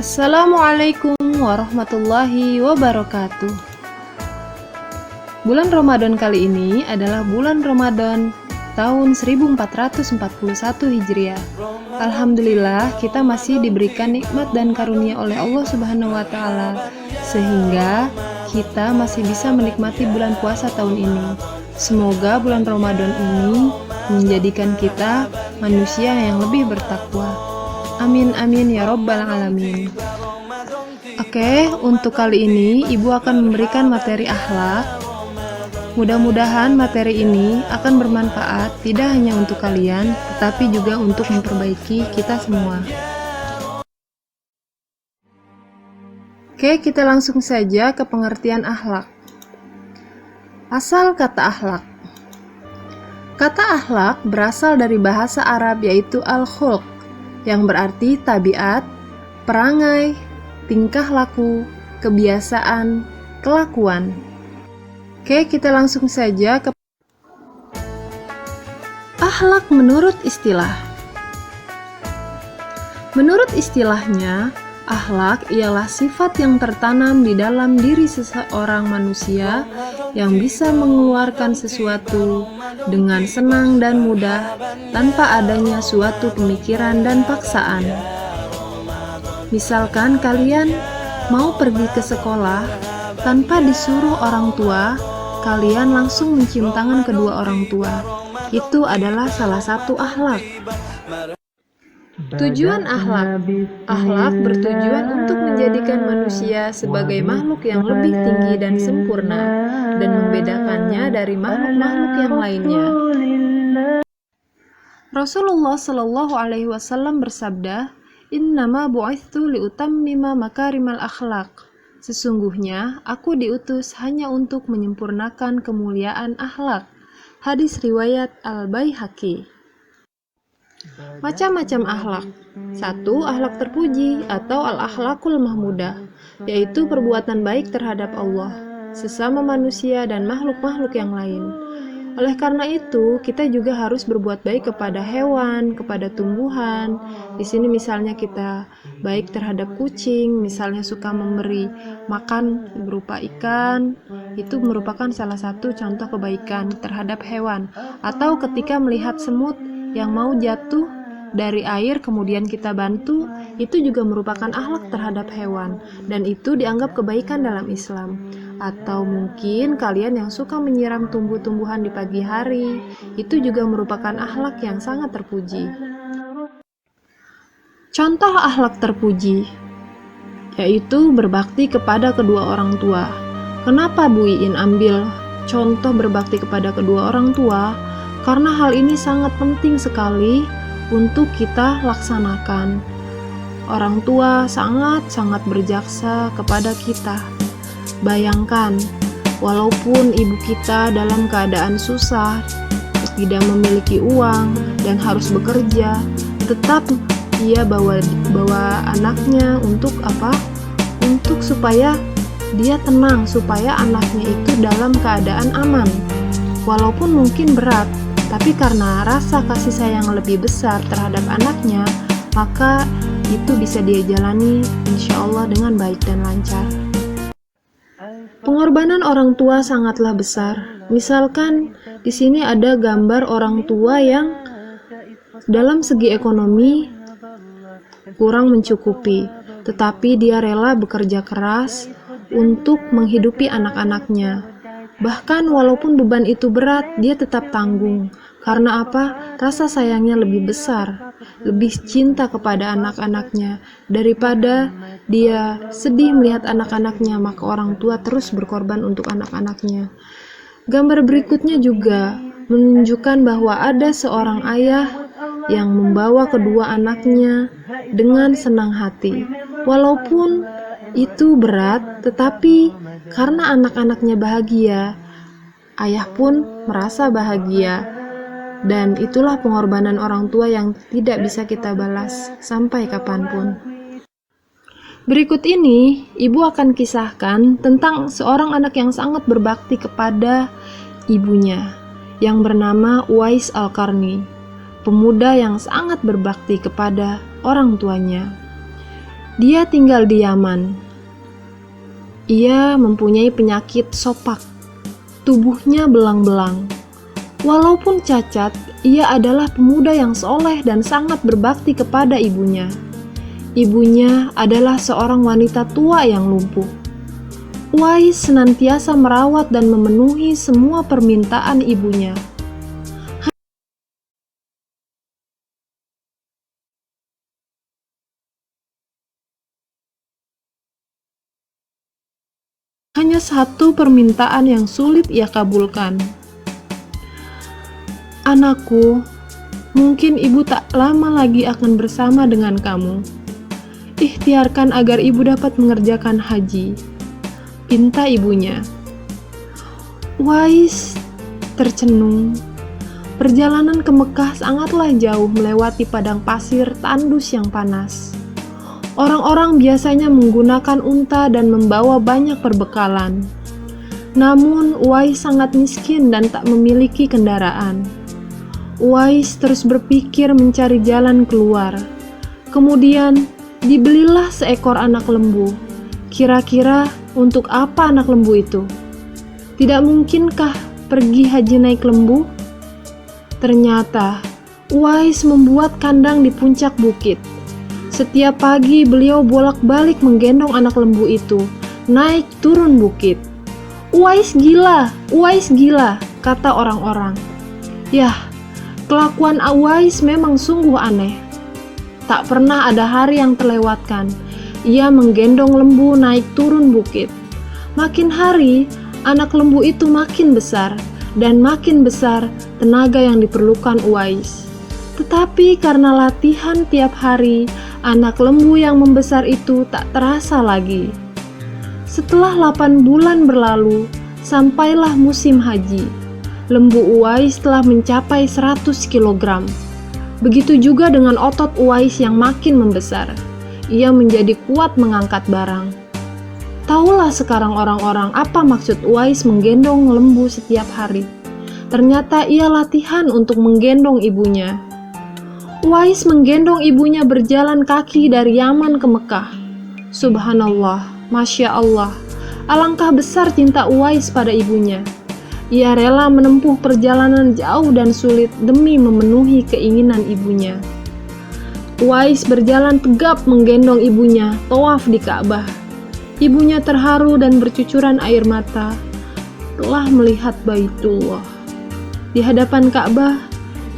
Assalamualaikum warahmatullahi wabarakatuh. Bulan Ramadan kali ini adalah bulan Ramadan tahun 1441 Hijriah. Alhamdulillah kita masih diberikan nikmat dan karunia oleh Allah Subhanahu wa taala sehingga kita masih bisa menikmati bulan puasa tahun ini. Semoga bulan Ramadan ini menjadikan kita manusia yang lebih bertakwa. Amin amin ya rabbal alamin. Oke, untuk kali ini Ibu akan memberikan materi akhlak. Mudah-mudahan materi ini akan bermanfaat tidak hanya untuk kalian, tetapi juga untuk memperbaiki kita semua. Oke, kita langsung saja ke pengertian akhlak. Asal kata akhlak. Kata akhlak berasal dari bahasa Arab yaitu al-khulq, yang berarti tabiat, perangai, tingkah laku, kebiasaan, kelakuan. Oke, kita langsung saja ke akhlak menurut istilah. Menurut istilahnya, akhlak ialah sifat yang tertanam di dalam diri seseorang manusia yang bisa mengeluarkan sesuatu dengan senang dan mudah tanpa adanya suatu pemikiran dan paksaan. Misalkan kalian mau pergi ke sekolah tanpa disuruh orang tua, kalian langsung mencium tangan kedua orang tua. Itu adalah salah satu akhlak. Tujuan akhlak. Akhlak bertujuan untuk menjadikan manusia sebagai makhluk yang lebih tinggi dan sempurna dan membedakannya dari makhluk-makhluk yang lainnya. Rasulullah Shallallahu alaihi wasallam bersabda, "Innama bu'itsu liutammima makarimal akhlak." Sesungguhnya aku diutus hanya untuk menyempurnakan kemuliaan akhlak. Hadis riwayat Al-Baihaqi. Macam-macam akhlak. 1. Akhlak terpuji atau al-akhlakul mahmudah, yaitu perbuatan baik terhadap Allah, sesama manusia dan makhluk-makhluk yang lain. Oleh karena itu, kita juga harus berbuat baik kepada hewan, kepada tumbuhan. Di sini misalnya kita baik terhadap kucing, misalnya suka memberi makan berupa ikan, itu merupakan salah satu contoh kebaikan terhadap hewan. Atau ketika melihat semut yang mau jatuh dari air kemudian kita bantu, itu juga merupakan akhlak terhadap hewan dan itu dianggap kebaikan dalam Islam. Atau mungkin kalian yang suka menyiram tumbuh-tumbuhan di pagi hari, itu juga merupakan akhlak yang sangat terpuji. Contoh akhlak terpuji yaitu berbakti kepada kedua orang tua. Kenapa Bu Iin ambil contoh berbakti kepada kedua orang tua? Karena hal ini sangat penting sekali untuk kita laksanakan. Orang tua sangat-sangat berjaksa kepada kita. Bayangkan, walaupun ibu kita dalam keadaan susah, tidak memiliki uang dan harus bekerja, tetap dia bawa anaknya untuk apa? Untuk supaya dia tenang, supaya anaknya itu dalam keadaan aman. Walaupun mungkin berat, tapi karena rasa kasih sayang lebih besar terhadap anaknya, maka itu bisa dia jalani insya Allah dengan baik dan lancar. Pengorbanan orang tua sangatlah besar. Misalkan di sini ada gambar orang tua yang dalam segi ekonomi kurang mencukupi, tetapi dia rela bekerja keras untuk menghidupi anak-anaknya. Bahkan walaupun beban itu berat, dia tetap tanggung. Karena apa? Rasa sayangnya lebih besar, lebih cinta kepada anak-anaknya. Daripada dia sedih melihat anak-anaknya, maka orang tua terus berkorban untuk anak-anaknya. Gambar berikutnya juga menunjukkan bahwa ada seorang ayah yang membawa kedua anaknya dengan senang hati. Walaupun itu berat, tetapi karena anak-anaknya bahagia, ayah pun merasa bahagia. Dan itulah pengorbanan orang tua yang tidak bisa kita balas sampai kapanpun. Berikut ini, Ibu akan kisahkan tentang seorang anak yang sangat berbakti kepada ibunya, yang bernama Uwais Al-Qarni, pemuda yang sangat berbakti kepada orang tuanya. Dia tinggal di Yaman. Ia mempunyai penyakit sopak. Tubuhnya belang-belang. Walaupun cacat, ia adalah pemuda yang soleh dan sangat berbakti kepada ibunya. Ibunya adalah seorang wanita tua yang lumpuh. Uwais senantiasa merawat dan memenuhi semua permintaan ibunya. Hanya satu permintaan yang sulit ia kabulkan. "Anakku, mungkin ibu tak lama lagi akan bersama dengan kamu. Ikhtiarkan agar ibu dapat mengerjakan haji," pinta ibunya. Uwais tercenung. Perjalanan ke Mekah sangatlah jauh melewati padang pasir tandus yang panas. Orang-orang biasanya menggunakan unta dan membawa banyak perbekalan. Namun, Uwais sangat miskin dan tak memiliki kendaraan. Uwais terus berpikir mencari jalan keluar. Kemudian, dibelilah seekor anak lembu. Kira-kira untuk apa anak lembu itu? Tidak mungkinkah pergi haji naik lembu? Ternyata, Uwais membuat kandang di puncak bukit. Setiap pagi beliau bolak-balik menggendong anak lembu itu, naik turun bukit. "Uwais gila, Uwais gila," kata orang-orang. Yah, kelakuan Uwais memang sungguh aneh. Tak pernah ada hari yang terlewatkan ia menggendong lembu naik turun bukit. Makin hari, anak lembu itu makin besar, dan makin besar tenaga yang diperlukan Uwais. Tetapi karena latihan tiap hari, anak lembu yang membesar itu tak terasa lagi. Setelah 8 bulan berlalu, sampailah musim haji. Lembu Uwais telah mencapai 100 kg. Begitu juga dengan otot Uwais yang makin membesar. Ia menjadi kuat mengangkat barang. Tahulah sekarang orang-orang apa maksud Uwais menggendong lembu setiap hari. Ternyata ia latihan untuk menggendong ibunya. Uwais menggendong ibunya berjalan kaki dari Yaman ke Mekah. Subhanallah, Masya Allah, alangkah besar cinta Uwais pada ibunya. Ia rela menempuh perjalanan jauh dan sulit demi memenuhi keinginan ibunya. Uwais berjalan tegap menggendong ibunya, tawaf di Ka'bah. Ibunya terharu dan bercucuran air mata. Telah melihat Baitullah. Di hadapan Ka'bah,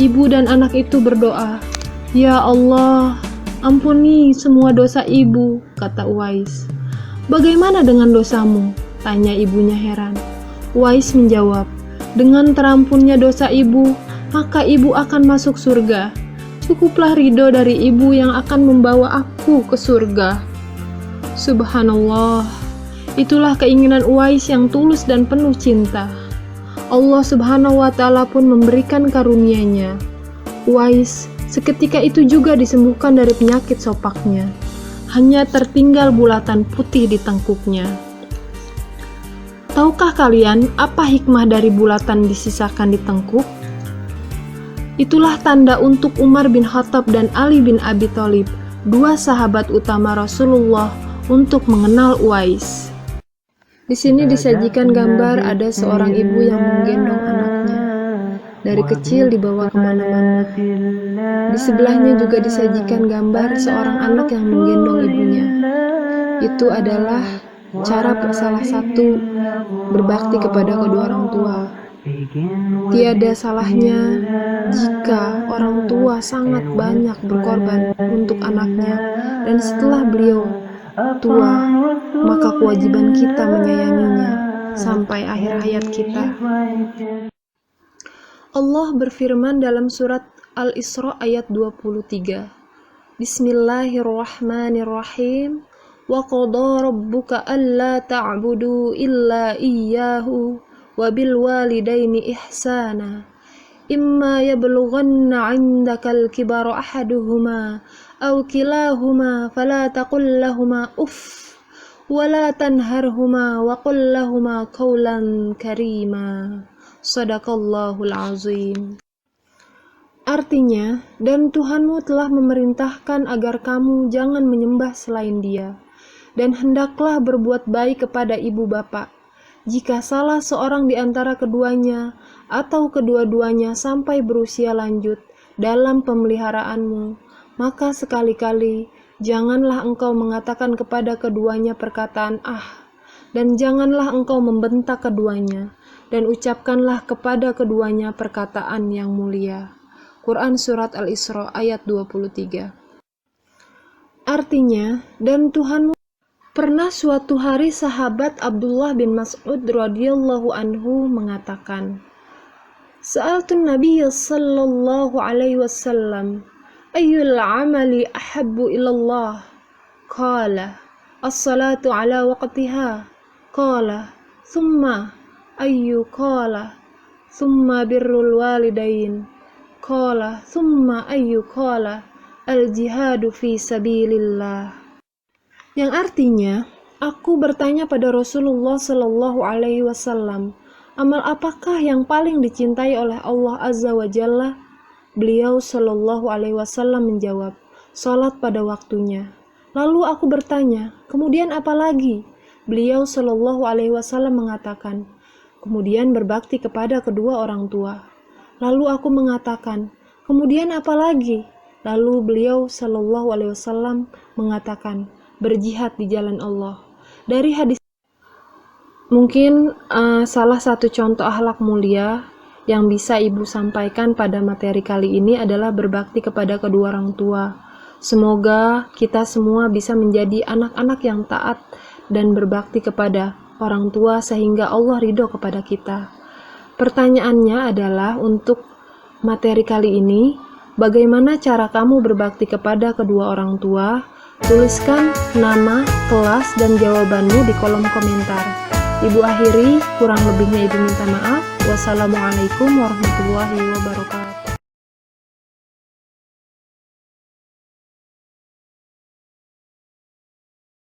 ibu dan anak itu berdoa, "Ya Allah, ampuni semua dosa ibu," kata Uwais. "Bagaimana dengan dosamu?" tanya ibunya heran. Uwais menjawab, "Dengan terampunnya dosa ibu, maka ibu akan masuk surga. Cukuplah ridho dari ibu yang akan membawa aku ke surga." Subhanallah, itulah keinginan Uwais yang tulus dan penuh cinta. Allah Subhanahu wa Ta'ala pun memberikan karunia-Nya. Uwais seketika itu juga disembuhkan dari penyakit sopaknya. Hanya tertinggal bulatan putih di tengkuknya. Tahukah kalian apa hikmah dari bulatan disisakan di tengkuk? Itulah tanda untuk Umar bin Khattab dan Ali bin Abi Thalib, 2 sahabat utama Rasulullah, untuk mengenal Uwais. Di sini disajikan gambar ada seorang ibu yang menggendong anaknya. Dari kecil dibawa kemana-mana. Di sebelahnya juga disajikan gambar seorang anak yang menggendong ibunya. Itu adalah cara salah satu berbakti kepada kedua orang tua. Tiada salahnya jika orang tua sangat banyak berkorban untuk anaknya, dan setelah beliau tua, maka kewajiban kita menyayanginya sampai akhir hayat kita. Allah berfirman dalam surat Al-Isra ayat 23. Bismillahirrahmanirrahim. Wa qada rabbuka alla ta'budu illa iyyahu wa bil walidaini ihsana. Imma yablughanna 'indakal kibara ahaduhuma aw kilahuma fala taqul lahumā uff wa la tanharhumā wa qul lahumā qawlan karīmā. Shadaqallahul azim. Artinya, dan Tuhanmu telah memerintahkan agar kamu jangan menyembah selain Dia, dan hendaklah berbuat baik kepada ibu bapa. Jika salah seorang di antara keduanya atau kedua-duanya sampai berusia lanjut dalam pemeliharaanmu, maka sekali-kali janganlah engkau mengatakan kepada keduanya perkataan dan janganlah engkau membentak keduanya, dan ucapkanlah kepada keduanya perkataan yang mulia. Quran Surat Al-Isra ayat 23. Artinya, dan Tuhanmu. Pernah suatu hari sahabat Abdullah bin Mas'ud radhiyallahu anhu mengatakan, Sa'altun Nabiy sallallahu alaihi wasallam, ayyul amali ahabbu ilallah? Qala, as-salatu ala waqtiha. Qala, thumma ayyu? Qala, thumma birrul walidain. Qala, thumma ayyu? Qala, al-jihadu fi sabilillah. Yang artinya, aku bertanya pada Rasulullah Shallallahu Alaihi Wasallam, amal apakah yang paling dicintai oleh Allah Azza wa Jalla? Beliau Shallallahu Alaihi Wasallam menjawab, salat pada waktunya. Lalu aku bertanya, kemudian apa lagi? Beliau Shallallahu Alaihi Wasallam mengatakan, kemudian berbakti kepada kedua orang tua. Lalu aku mengatakan, kemudian apa lagi? Lalu beliau Shallallahu Alaihi Wasallam mengatakan, berjihad di jalan Allah. Dari hadis mungkin salah satu contoh akhlak mulia yang bisa ibu sampaikan pada materi kali ini adalah berbakti kepada kedua orang tua. Semoga kita semua bisa menjadi anak-anak yang taat dan berbakti kepada orang tua sehingga Allah ridho kepada kita. Pertanyaannya adalah untuk materi kali ini, bagaimana cara kamu berbakti kepada kedua orang tua? Tuliskan nama, kelas, dan jawabanmu di kolom komentar. Ibu akhiri, kurang lebihnya ibu minta maaf. Wassalamualaikum warahmatullahi wabarakatuh.